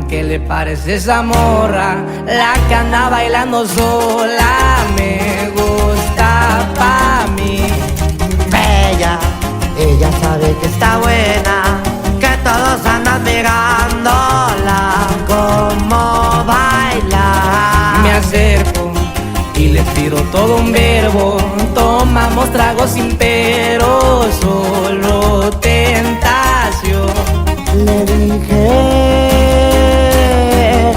¿Qué le parece esa morra? La que anda bailando sola. Me gusta pa' mí. Bella, ella sabe que está buena, que todos andan mirándola como baila. Me acerco y le tiro todo un verbo. Tomamos tragos sin pero, solo tentación. Le dije,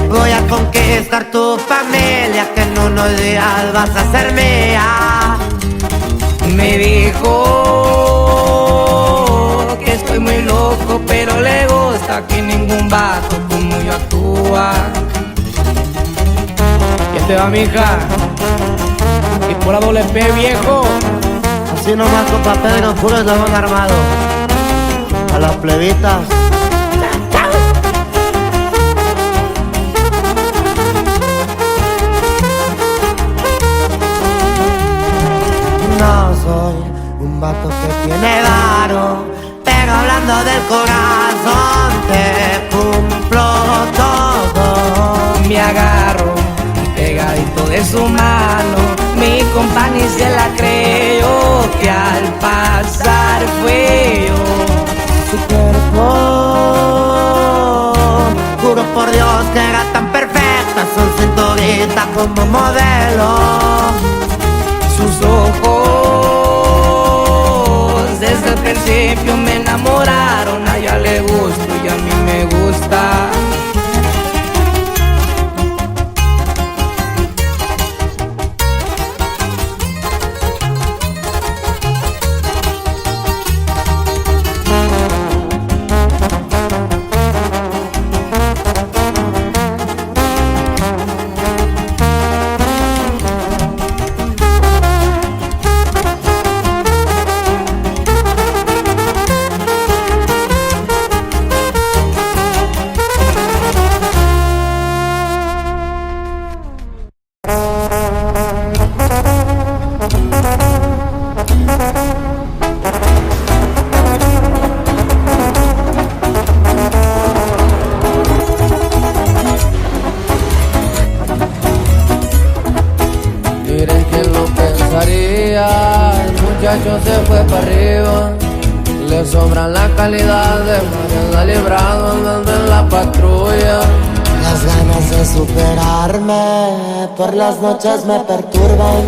voy a conquistar tu familia, que en unos días vas a ser mía. Me dijo que estoy muy loco, pero le gusta que ningún vato como yo actúa. ¿Qué te va, mija? Y por la doble P, viejo. Así nomás, compa Pedro, puro eslabón armado. A las plebitas. No soy un vato que tiene varo, pero hablando del corazón te cumplo todo. Me agarro pegadito de su mano, mi compa ni se la creyó, que al pasar fue yo. Su cuerpo, juro por Dios que era tan perfecta, su cinturita como modelo. Sus ojos desde el principio me enamoraron, a ella le gusto y a mí me gusta. Miren quién lo pensaría, el muchacho se fue para arriba. Le sobra la calidad de Mariana Librado andando en la patrulla. Las ganas de superarme por las noches me perturban.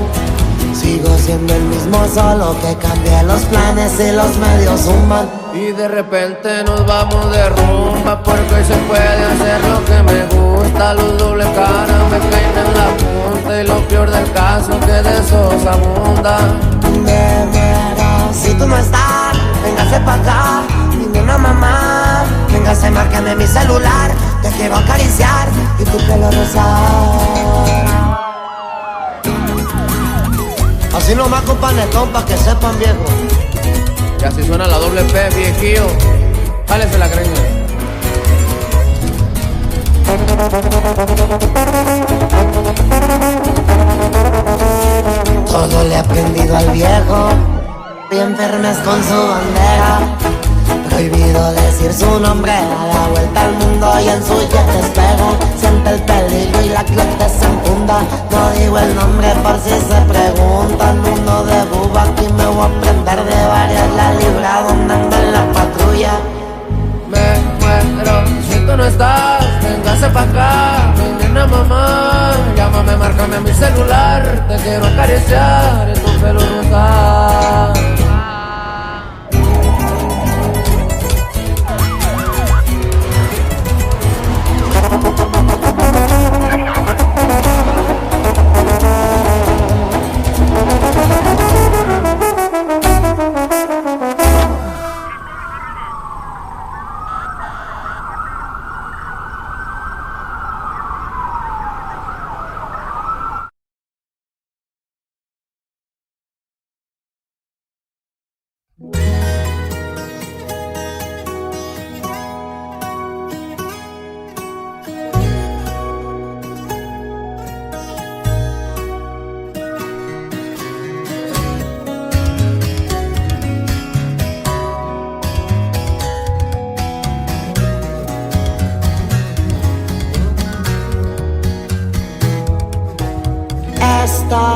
Sigo siendo el mismo, solo que cambié los planes y los medios suman. Y de repente nos vamos de rumba, porque hoy se puede hacer lo que me gusta. Los doble cara me caen en la punta, y lo peor del caso que de esos abunda. De veras, si tú no estás, véngase pa' acá, dime una mamá. Véngase, márcame mi celular, te quiero acariciar y tu pelo rosar. Así nomás, companetón, pa' que sepan, viejo. Y así suena la doble P, viejillo. Jálese la greña. Todo le he aprendido al viejo, y enfermes con su bandera. Prohibido decir su nombre, a la vuelta al mundo y en su jet despega. Siente el peligro y la clote se enfunda. No digo el nombre por si se preguntan. Uno de buba, aquí me voy a prender de varias. La Librado andando en la patrulla. Me muero, si tú no estás, véngase pa' acá, mi nena mamá. Llámame, márcame a mi celular, te quiero acariciar en tu pelo rosa.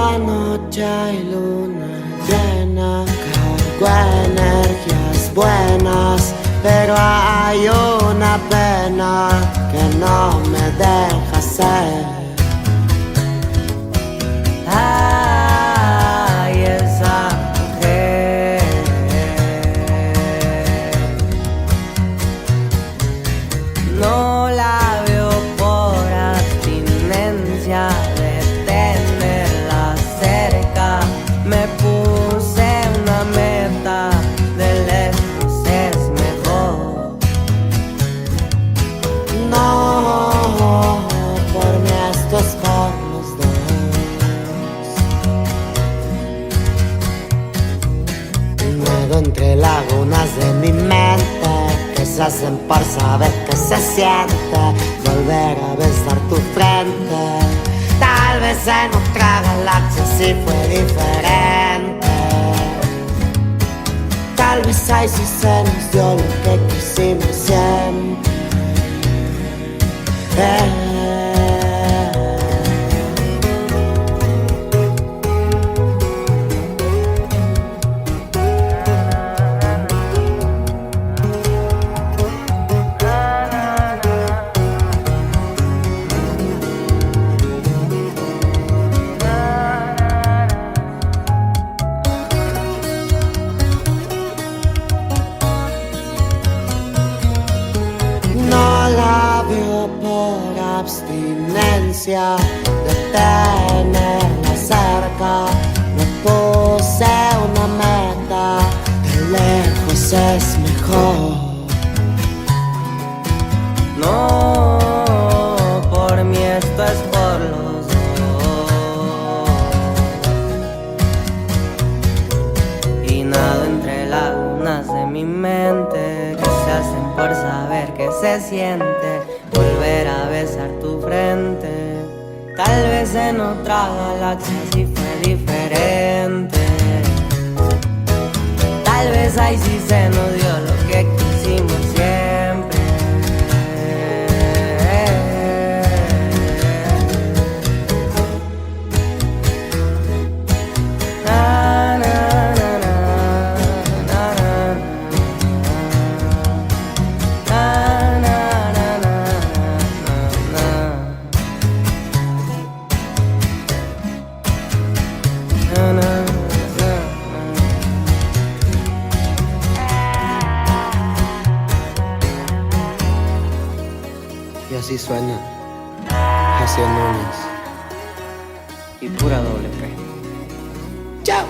la noche hay luna llena, cargo energías buenas, pero hay una pena que no me deja ser. Ay, esa mujer no la veo por abstinencia de tenerla cerca. Me puse una meta, de lejos es mejor. No, por mí esto es por los dos. Nado entre lagunas de mi mente que se hacen por saber que se siente volver a besar tu frente. Tal vez en otra galaxia sí fue diferente. Tal vez ahí sí se nos dio lo que quisimos siempre. No la veo por abstinencia de tenerla cerca. Me puse una meta, de lejos es mejor. No, por mí esto es por los dos. Y nado entre lagunas de mi mente que se hacen por saber que se siente volver a besar tu frente. Tal vez en otra galaxia sí fue diferente. Tal vez ahí sí se nos dio lo que quisimos siempre. Na, na, na, na, na, na, na, na, na, na, na, na. Y así suena Jaciel Núñez. Y pura doble P. ¡Chao!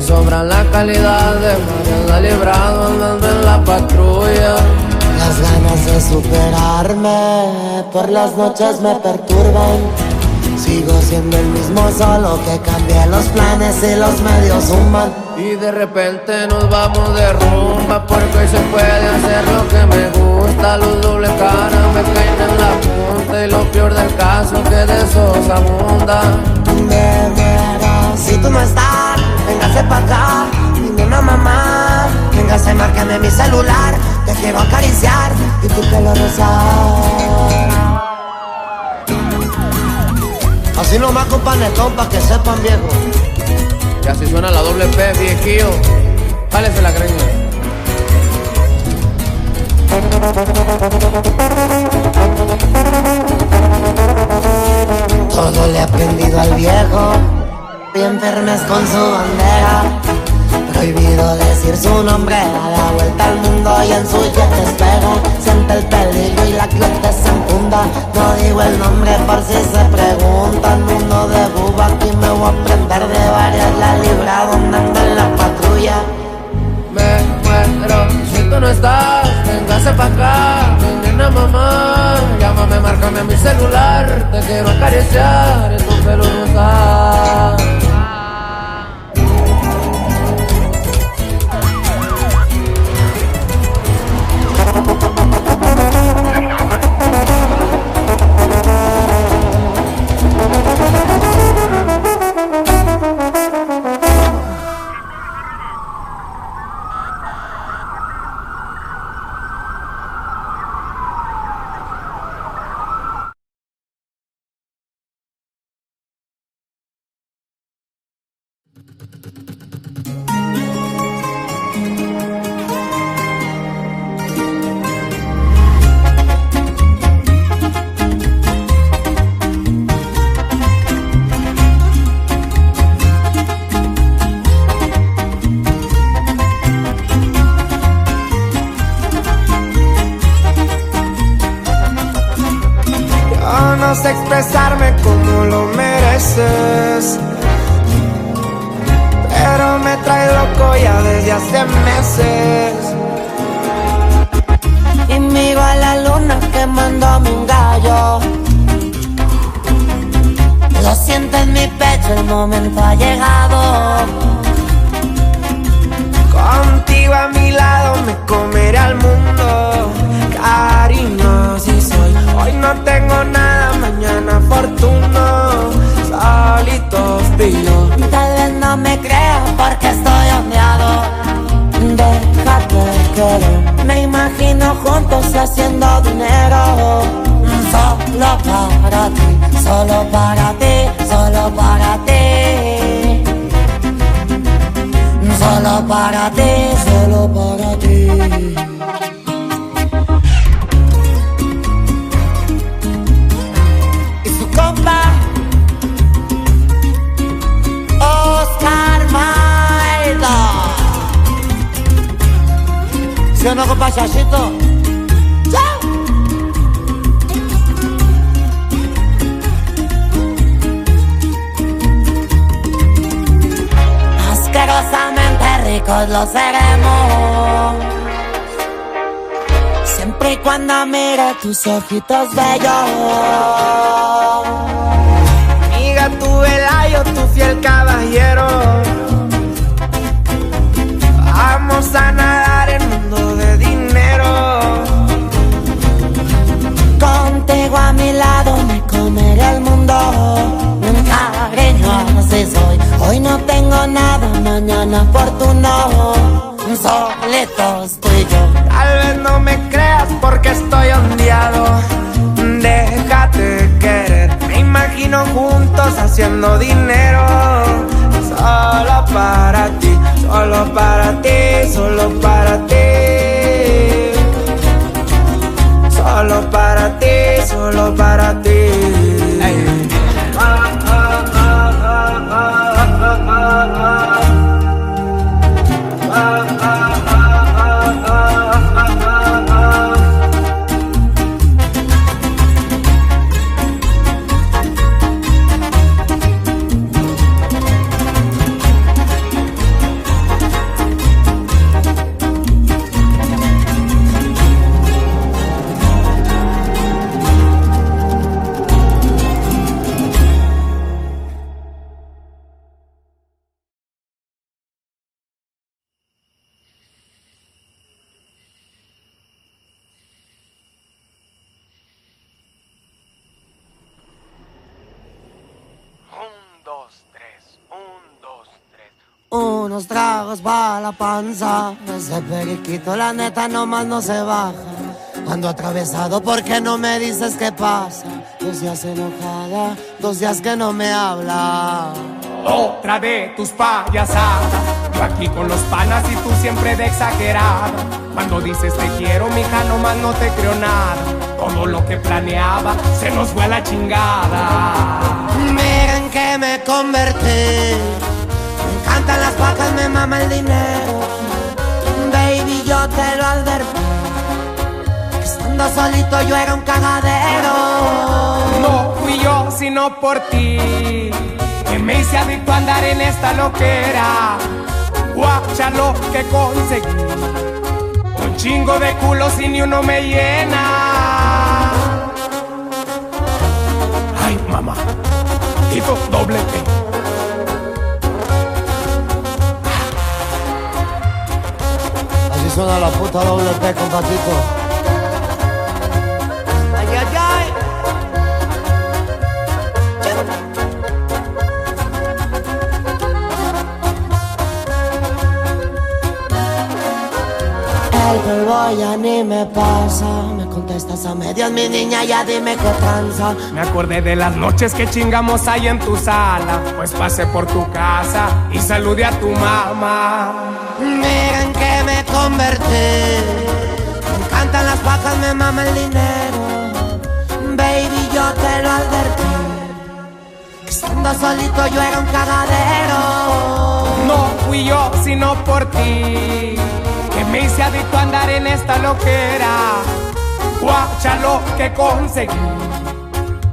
sobra la calidad de Mariana Librado andando en la patrulla. Las ganas de superarme por las noches me perturban. Sigo siendo el mismo, solo que cambié los planes y los medios suman. Y de repente nos vamos de rumba, porque hoy se puede hacer lo que me gusta. Los doble cara me caen en la punta, y lo peor del caso que de esos abunda. Bebero, si tú no estás, véngase pa' acá. Dime una mamá, véngase, márcame mi celular. Te quiero acariciar y tu pelo rosar. Así nomás con panetón pa' que sepan, viejo. Y así suena la doble P, viejillo. Jálese la greña. Todo le he aprendido al viejo, y enfermes con su bandera. Prohibido decir su nombre, a la vuelta al mundo y en su jet despega. Siente el peligro y la clote se enfunda. No digo el nombre por si se preguntan. Uno de Cuba, aquí me voy a prender de varias. La librado andando en la patrulla. Me muero si tú no estás, véngase pa' acá, mi nena mamá. Llámame, márcame a mi celular, te quiero acariciar en tu pelo rosa. No sé expresarme como lo mereces, pero me trae loco ya desde hace meses. Y miro a la luna quemándome un gallo. Lo siento en mi pecho, el momento ha llegado. Contigo a mi lado me comeré al mundo. Cariño, si soy. Hoy no tengo nada, mañana fortuna. Solitos tú y yo. Tal vez no me creas porque estoy ondeado. Déjate querer. Me imagino juntos haciendo dinero. Solo para ti, solo para ti, solo para ti. Solo para ti, solo para ti. Y su compa Oscar Maida. ¿Sí o no, compa Chachito? ¡Chao! Asquerosamente ricos lo seremos, siempre y cuando mire tus ojitos bellos. Amiga, tu velayo, tu fiel caballero. Vamos a nadar en mundo de dinero. Contigo a mi lado me comeré el mundo. Un cariño así soy. Hoy no tengo nada, mañana fortuno. Solitos tú y yo. Tal vez no me creas porque estoy ondeado. Déjate querer. Me imagino juntos haciendo dinero. Solo para ti, solo para ti, solo para ti. Solo para ti, solo para ti. Hey. unos tragos pa' la panza. Ese periquito la neta nomás no se baja. Ando atravesado, ¿por qué no me dices qué pasa? 2 días enojada, 2 días que no me habla. Otra de tus payasadas. Yo aquí con los panas y tú siempre de exagerada. Cuando dices te quiero, mija, nomás no te creo nada. Todo lo que planeaba se nos fue a la chingada. Miren que me convertí. Me encantan las vacas, me mama el dinero. Baby, yo te lo advertí. Estando solito yo era un cagadero. No fui yo, sino por ti, que me hice adicto a andar en esta loquera. Guacha lo que conseguí. Un chingo de culos y ni uno me llena. Ay, mamá, tipo doble P. Así suena la puta doble P, compatito. Ay, ay, ay. El polvo ya ni me pasa. Me contestas a medias, mi niña, ya dime qué tranza. Me acordé de las noches que chingamos ahí en tu sala. Pues pasé por tu casa y saludé a tu mamá. Miren que me convertí. Me encantan las vacas, me mama el dinero. Baby, yo te lo advertí. Que estando solito yo era un cagadero. No fui yo, sino por ti, que me hice adicto a andar en esta loquera. Guacha lo que conseguí.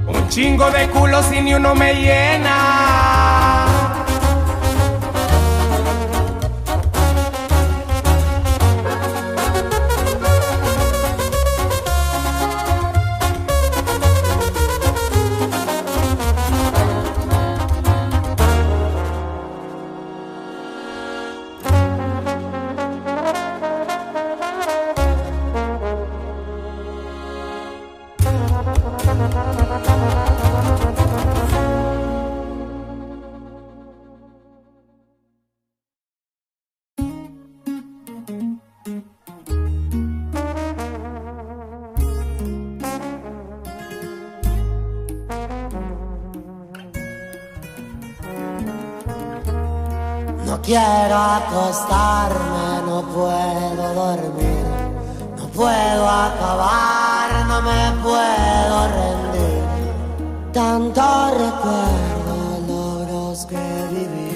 Un chingo de culos y ni uno me llena. No quiero acostarme, no puedo dormir. No puedo acabar, no me puedo rendir. Tanto recuerdo, logros que viví.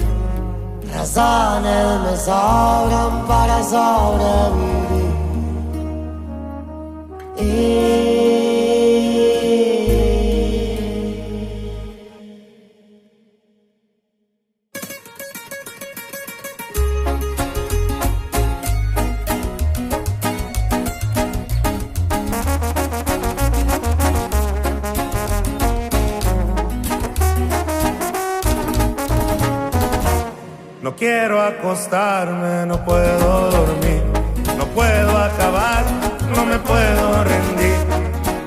Razones me sobran para sobrevivir. No quiero acostarme, no puedo dormir, no puedo acabar, no me puedo rendir.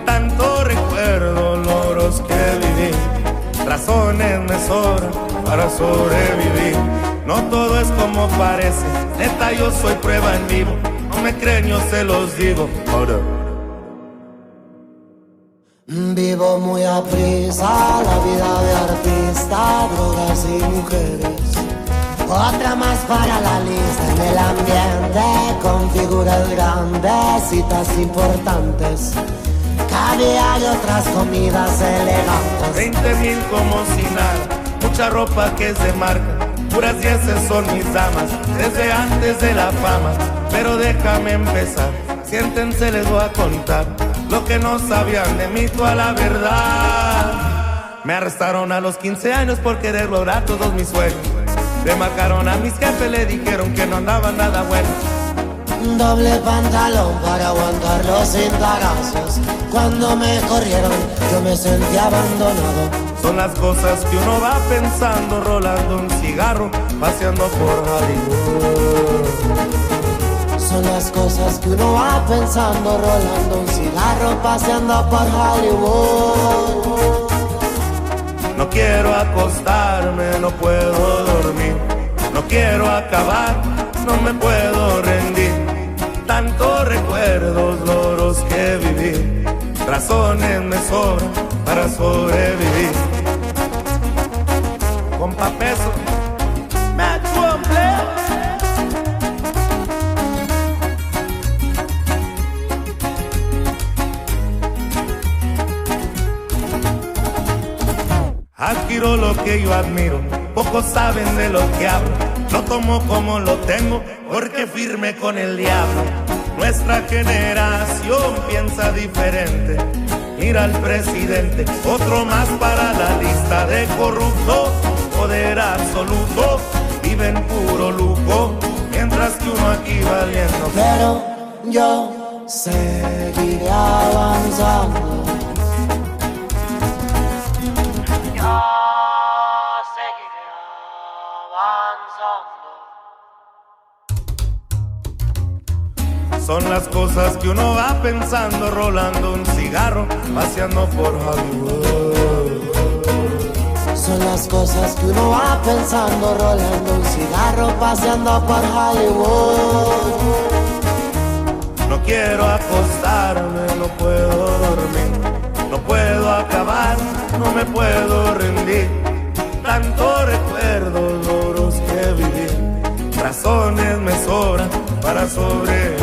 Tanto recuerdo, logros que viví, razones me sobran para sobrevivir. No todo es como parece, neta yo soy prueba en vivo. No me creen, yo se los digo. Ahora. Vivo muy aprisa la vida de artista, drogas y mujeres. Otra más para la lista en el ambiente, con figuras grandes, citas importantes, caviar y otras comidas elegantes. 20,000 como si nada, mucha ropa que es de marca, puras 10 son mis damas, desde antes de la fama. Pero déjame empezar, siéntense, les voy a contar lo que no sabían de mí, toda la verdad. Me arrestaron a los 15 años por querer lograr todos mis sueños. Le marcaron a mis jefes, le dijeron que no andaba nada bueno. Doble pantalón para aguantar los cintarazos. Cuando me corrieron yo me sentí abandonado. Son las cosas que uno va pensando, rolando un cigarro, paseando por Hollywood. Son las cosas que uno va pensando, rolando un cigarro, paseando por Hollywood. No quiero acostarme, no puedo dormir, no quiero acabar, no me puedo rendir. Tantos recuerdos, loros que viví, razones me sobran para sobrevivir. Compa Peso, me cumple. Adquiero lo que yo admiro, pocos saben de lo que hablo. Lo tomo como lo tengo, porque firme con el diablo. Nuestra generación piensa diferente. Mira al presidente, otro más para la lista de corruptos. Poder absoluto, vive en puro lujo, mientras que uno aquí valiendo. Pero yo seguiré avanzando. Seguiré avanzando. Son las cosas que uno va pensando, rolando un cigarro, paseando por Hollywood. Son las cosas que uno va pensando, rolando un cigarro, paseando por Hollywood. No quiero acostarme, no puedo dormir, no puedo acabar, no me puedo rendir. Tantos recuerdos, loros que viví, razones me sobran para sobrevivir.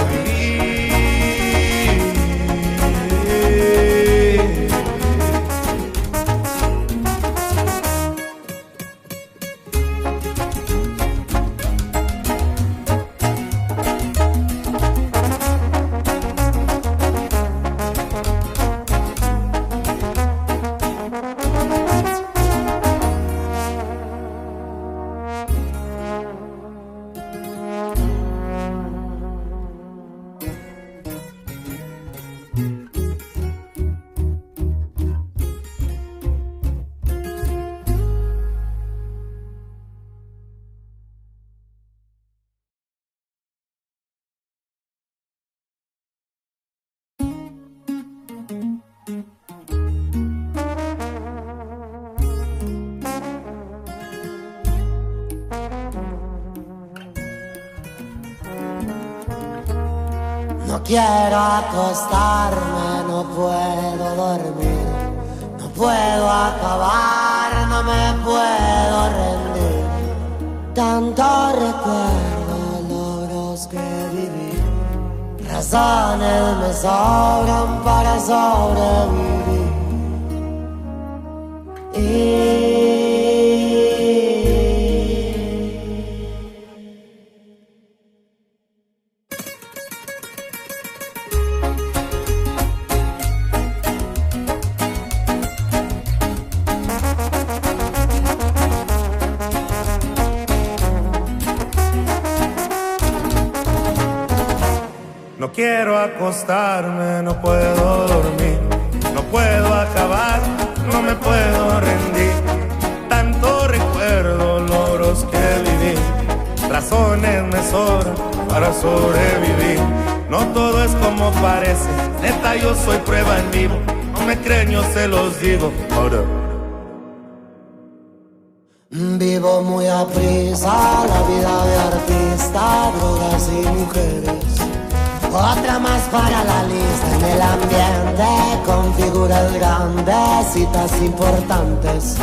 No quiero acostarme, no puedo dormir, no puedo acabar, no me puedo rendir. Tanto recuerdo, logros que viví, razones me sobran para sobrevivir. No quiero acostarme, no puedo dormir, no puedo acabar, no me puedo rendir. Tantos recuerdos, logros que viví, razones me sobran para sobrevivir. No todo es como parece, neta yo soy prueba en vivo. No me creen, yo se los digo. Ahora. Vivo muy aprisa la vida de artista, drogas y mujeres. Otra más para la lista en el ambiente, con figuras grandes, citas importantes,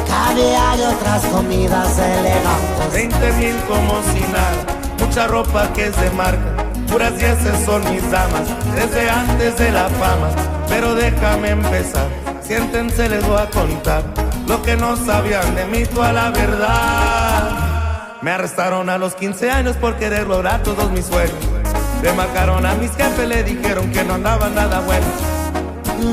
caviar y otras comidas elegantes. 20,000 como si nada, mucha ropa que es de marca, puras dieces son mis damas, desde antes de la fama. Pero déjame empezar, siéntense, les voy a contar lo que no sabían de mí, toda la verdad. Me arrestaron a los 15 años por querer lograr todos mis sueños. Le marcaron a mis jefes, le dijeron que no andaba nada bueno.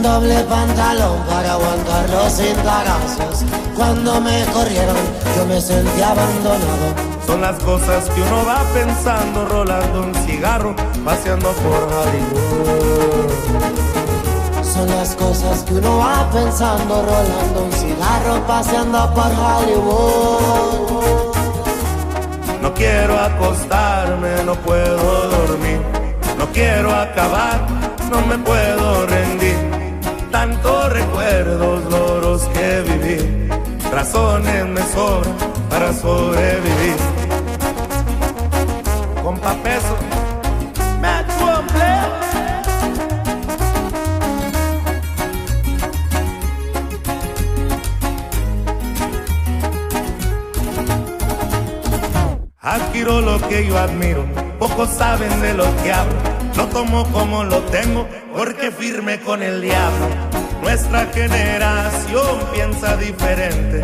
Doble pantalón para aguantar los cintarazos. Cuando me corrieron yo me sentí abandonado. Son las cosas que uno va pensando, rolando un cigarro, paseando por Hollywood. Son las cosas que uno va pensando, rolando un cigarro, paseando por Hollywood. No quiero acostarme, no puedo dormir, no quiero acabar, no me puedo rendir. Tantos recuerdos, loros que viví, razones me sobran para sobrevivir. compa Peso. Metro Play. Adquiero lo que yo admiro, pocos saben de lo que hablo. Lo tomo como lo tengo, porque firme con el diablo. Nuestra generación piensa diferente.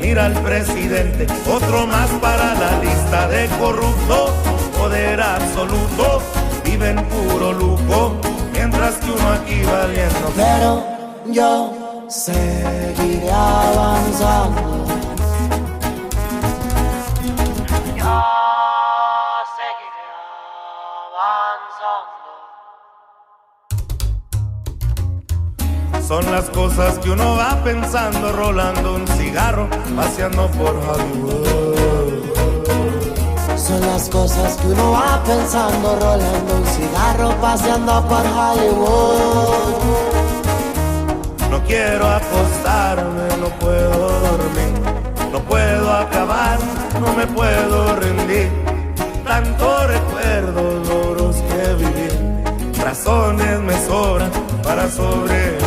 Mira al presidente, otro más para la lista de corruptos. Poder absoluto, vive en puro lujo, mientras que uno aquí valiendo. Pero yo seguiré avanzando. Seguiré avanzando. Son las cosas que uno va pensando, rolando un cigarro, paseando por Hollywood. Son las cosas que uno va pensando, rolando un cigarro, paseando por Hollywood. No quiero acostarme, no puedo dormir, no puedo acabar, no me puedo rendir. Tanto recuerdo logros que viví, razones me sobran para sobrevivir.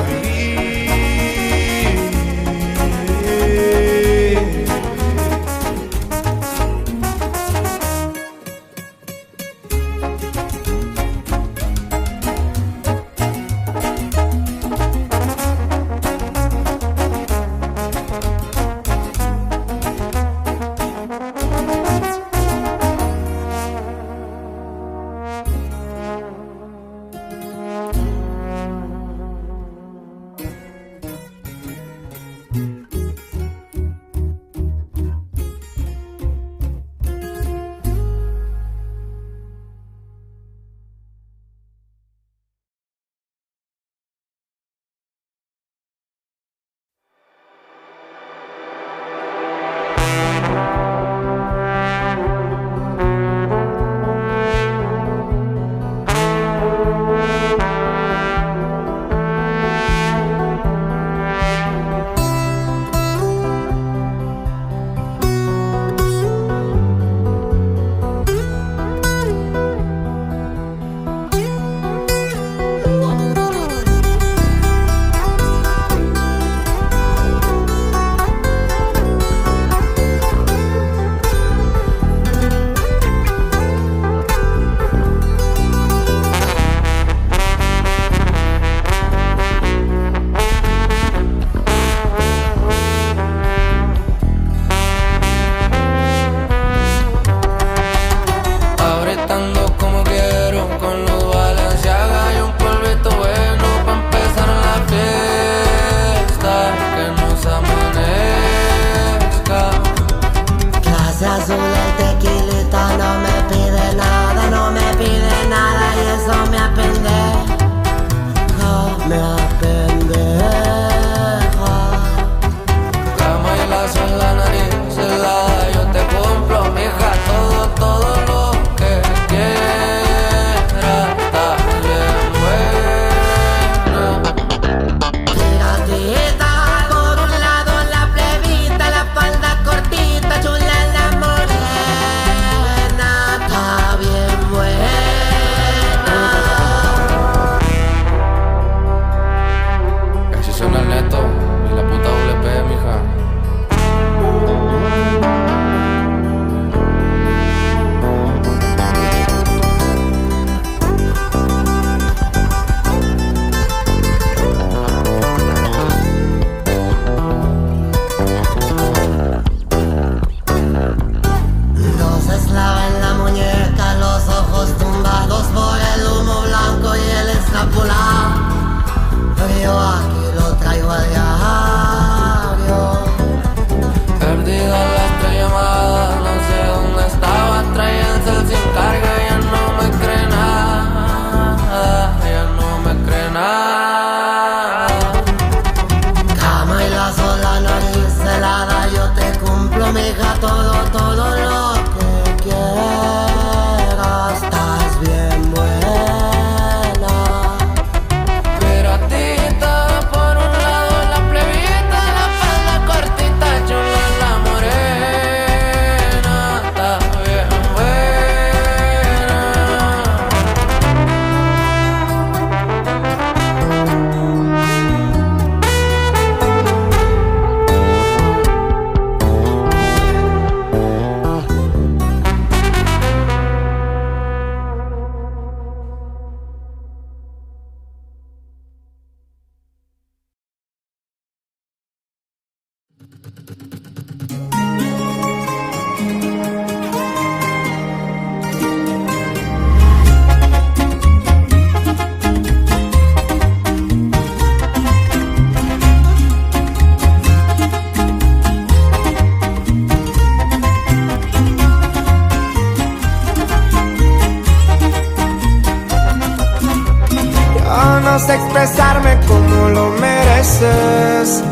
no sé expresarme como lo mereces,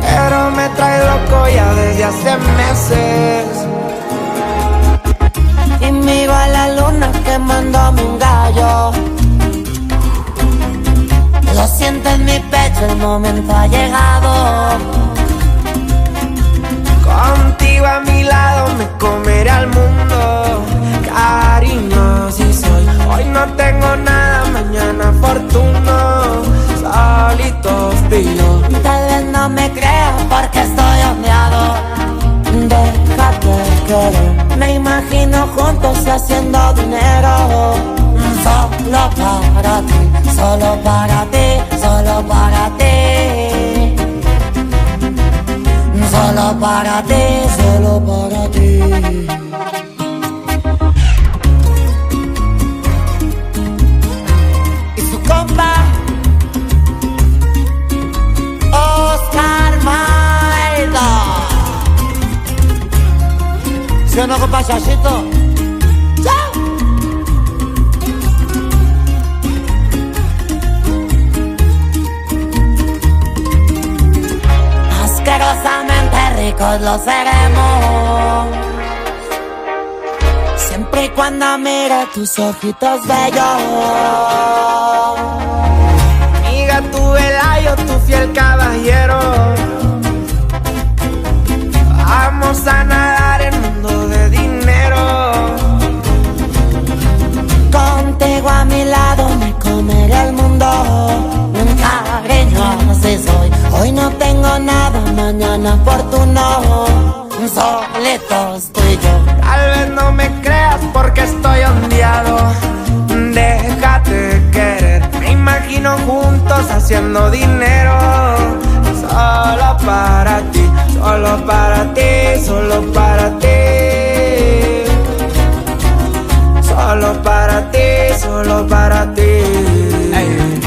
pero me trae loco ya desde hace meses. Y miro a la luna quemándome un gallo. Lo siento en mi pecho, el momento ha llegado. Contigo a mi lado me comeré al mundo. Cariño, así soy. Hoy no tengo nada, mañana fortuna. Solitos tú y yo. Tal vez no me creas porque estoy ondeado. Déjate querer. Me imagino juntos haciendo dinero. Solo para ti, solo para ti, solo para ti. Solo para ti, solo para ti. Y su compa Oscar Maida. ¿Sí o no, compa Chachito? Asquerosamente ricos lo seremos, siempre y cuando mire tus ojitos bellos. Amiga, tu velayo, tu fiel caballero. Vamos a nadar en mundo de dinero. Contigo a mi lado me comeré el mundo. Un cariño, así soy. Hoy no tengo nada, mañana fortuno. Solitos tú y yo. Tal vez no me creas porque estoy ondeado. Déjate querer. Me imagino juntos haciendo dinero. Solo para ti, solo para ti, solo para ti. Solo para ti, solo para ti. Hey.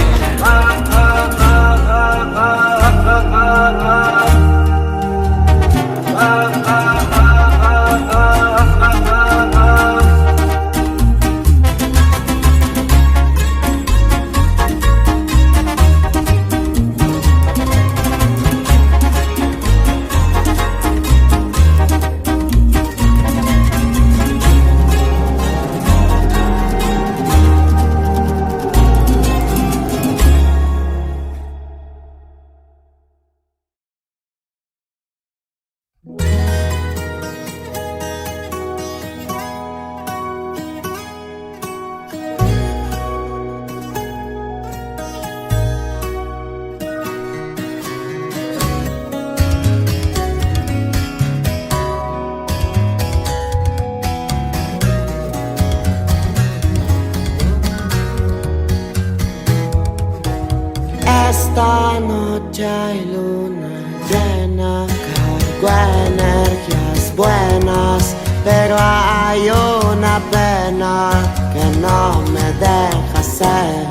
Esta noche hay luna llena, cargo energías buenas, pero hay una pena que no me deja ser.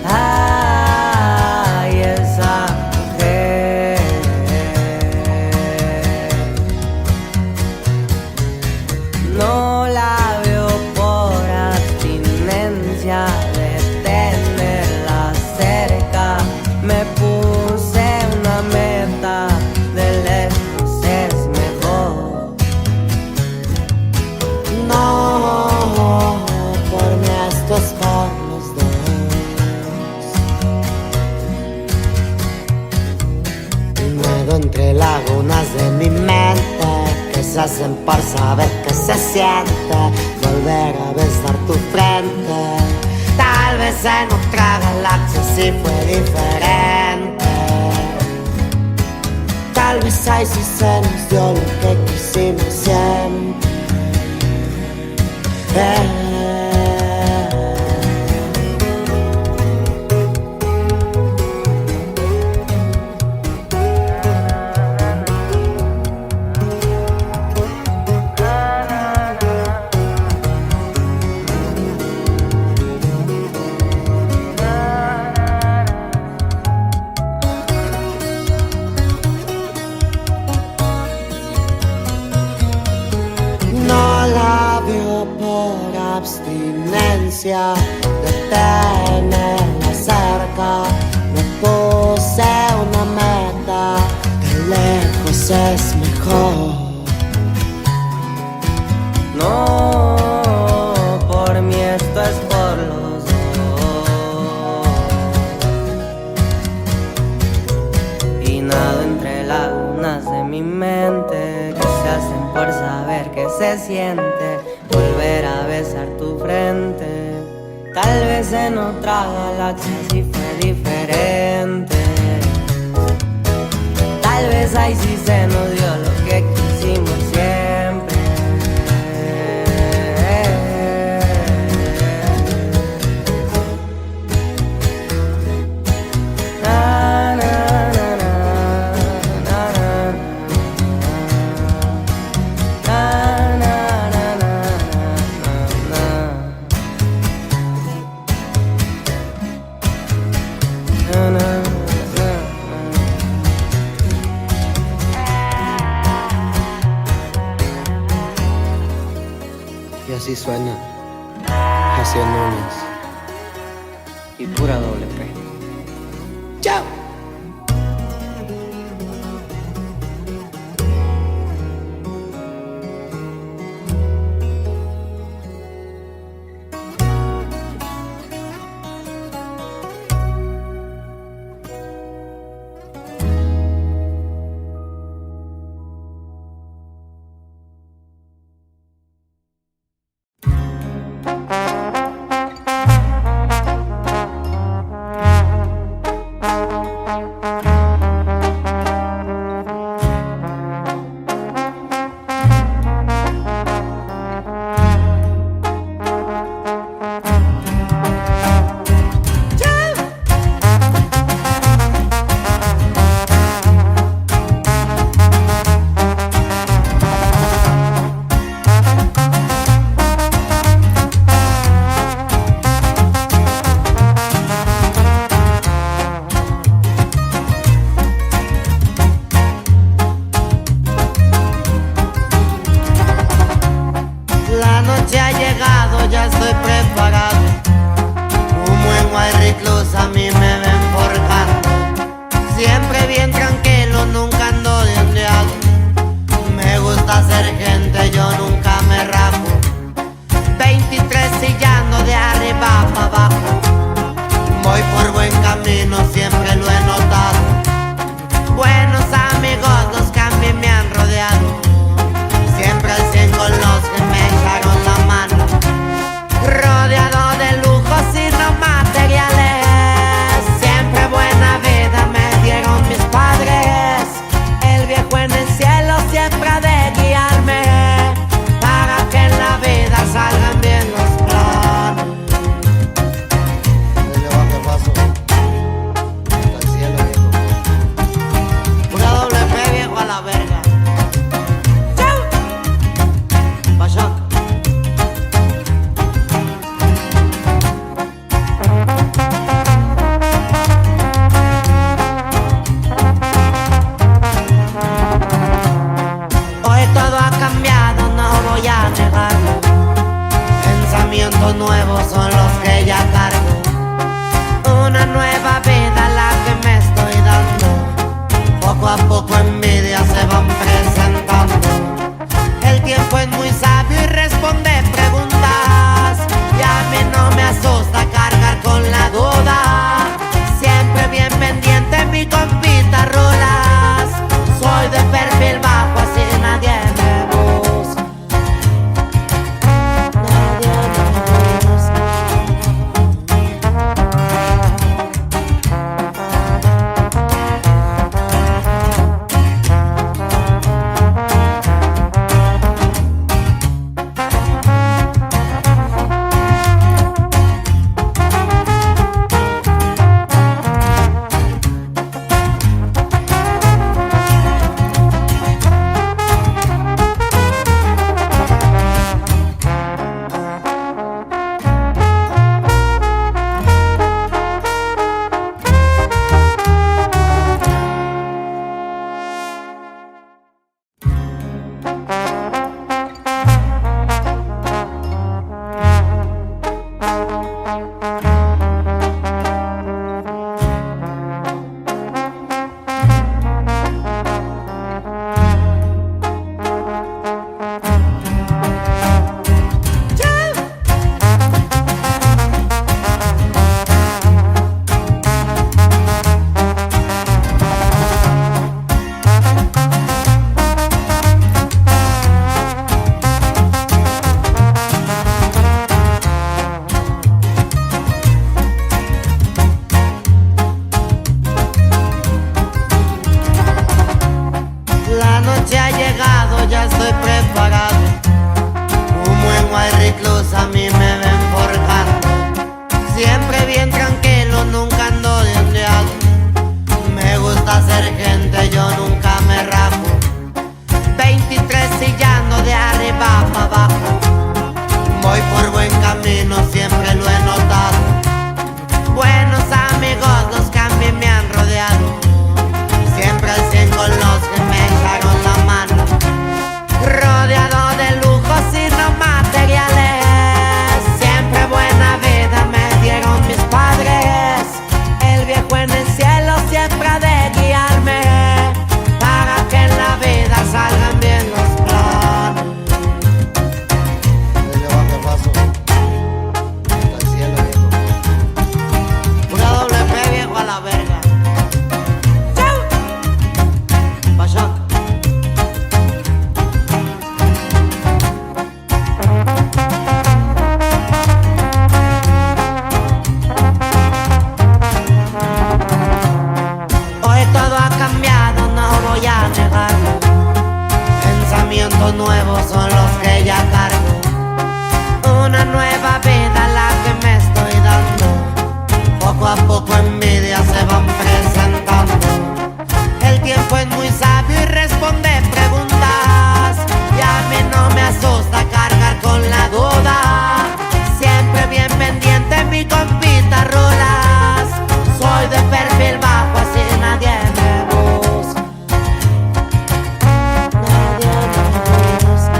Ay, esa mujer no la veo por abstinencia de tenerla cerca. Me puse una meta, de lejos es mejor. No, por mí esto es por los dos. Nado entre lagunas de mi mente que se hacen por saber que se siente volver a besar tu frente. Tal vez en otra galaxia sí fue diferente. Tal vez ahí sí se nos dio lo que quisimos siempre. urgencia de tenerla cerca. Me puse una meta, de lejos es mejor. No, por mí esto es por los dos. Y nado entre lagunas de mi mente que se hacen por saber que se siente volver a besar tu frente. Tal vez en otra galaxia sí fue diferente. Tal vez ahí sí se nos dio lo que quisimos siempre. Na, na, na, na, na, na, na, na, na, na, na, na. Y así suena Jaciel Núñez Y pura doble P. ¡Chao! La noche ha llegado, ya estoy preparado. Humo en Guay Reclus, a mí me ven forjando. Siempre bien tranquilo, nunca ando de ondeado. Me gusta ser gente, yo nunca me rapo. 23 sillando de arriba para abajo. Voy por buen camino, siempre lo he notado. Buenos amigos, los que a mí me han rodeado. Siempre al 100 con los que me echaron la mano. Rodeado de lujos y no materiales. Siempre buena vida me dieron mis padres. El viejo en el cielo siempre ha de guiarme, para que en la vida salgan bien los planes. Dale, baja paso hasta el cielo, viejo. Una doble P, viejo, a la verga. Vaya. Hoy todo ha cambiado, no voy a negarlo. Pensamientos nuevos son los que ya cargo. Una nueva vida la que me estoy dando. Poco a poco envidias se van presentando. El tiempo es muy sabio y responde preguntas. Y a mí no me asusta cargar con la duda. Siempre bien pendiente mi compita rulas. Soy de perfil bajo, así nadie me busca. Nadie me busca. voy por buen camino, siempre lo he notado. Buenos amigos los que a mí me han rodeado, siempre al 100 con los que me echaron la mano. Rodeado de lujos y no materiales, siempre buena vida me dieron mis padres. El viejo en el cielo siempre ha de guiarme, para que en la vida salgan bien los planes. Dale bajo paso. Hasta el cielo, viejo. Una doble P, viejo, a la verga. ¡Chau! Vaya. Hoy todo ha cambiado, no voy a negarlo. Pensamientos nuevos son los que ya cargo. Una nueva vida la que me estoy dando. Poco a poco envidias se van presentando. El tiempo es muy sabio y responde preguntas, y a mí no me asusta cargar con la duda. Siempre bien pendiente mi compita rulas. Soy de perfil bajo, así nadie me busca. Nadie me busca.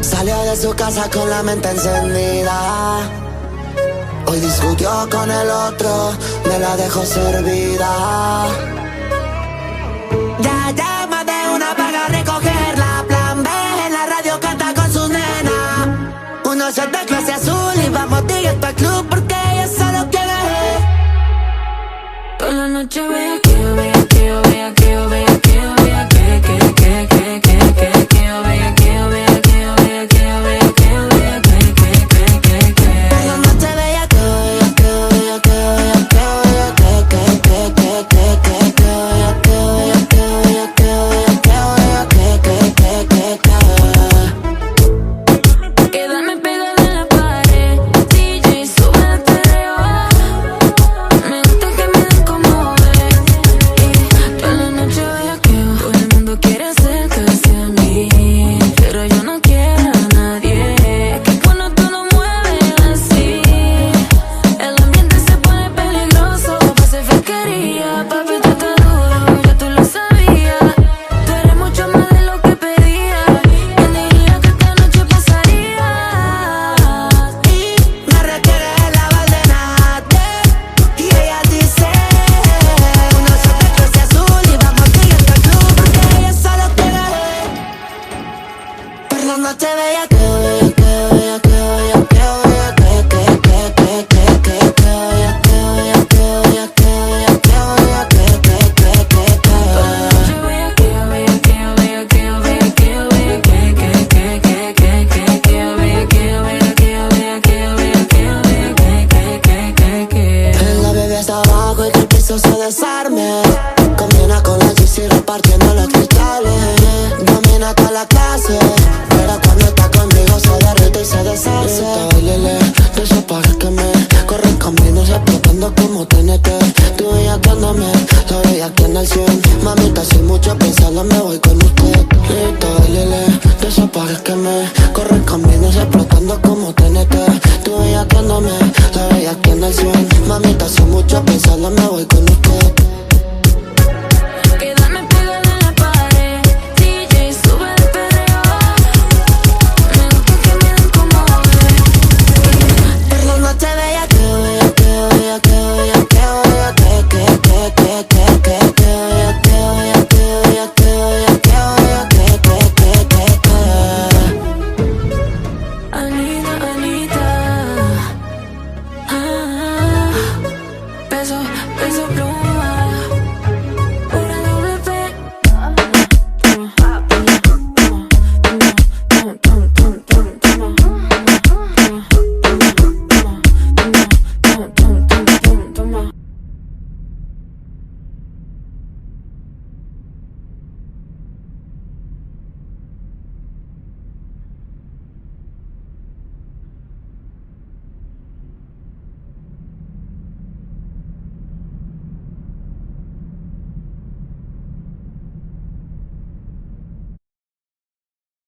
Salió de su casa con la mente encendida. Hoy discutió con el otro, me la dejó servida. Ya llama de una para recogerla. Plan B en la radio canta con su nena. Uno shot de clase azul y vamos directo al club porque ella solo quiere. Toda la noche vea que yo vea que yo vea que yo vea que yo vea que yo vea que yo vea que yo vea que yo vea que yo vea Por la noche bella que yo vea que yo vea que yo vea Quedarme pegada en la pared, DJ sube el perreo. Me gusta que me den como es. Toda la noche vea que todo el mundo quiere acercarse a mí, pero yo no quiero a nadie. Que cuando tú lo mueves así, el ambiente se pone peligroso. Pa' hacer fresquería, papi, tú estás duro, ya tú lo sabías. Tú eres mucho más de lo que pedía. ¿Quién diría que esta noche pasaría? Y no requiere lavar de nadie. Y ella dice: uno shot de clase azul y vamos directo al club porque ella solo quiere. Por la noche bella que yo vea que yo vea que yo vea que yo vea que yo vea La bebé está abajo y que el piso se desarme. Combina con la GC repartiendo los cristales. Domina toda la clase, pero cuando está conmigo se derrite y se deshace. Bailele, de esos pares que me corren caminos explotando como TNT. Tú bellaqueándome, yo bellaqueando al 100. Mamita, sin mucho pensarlo me voy con usted. Bailele, de esos pares que me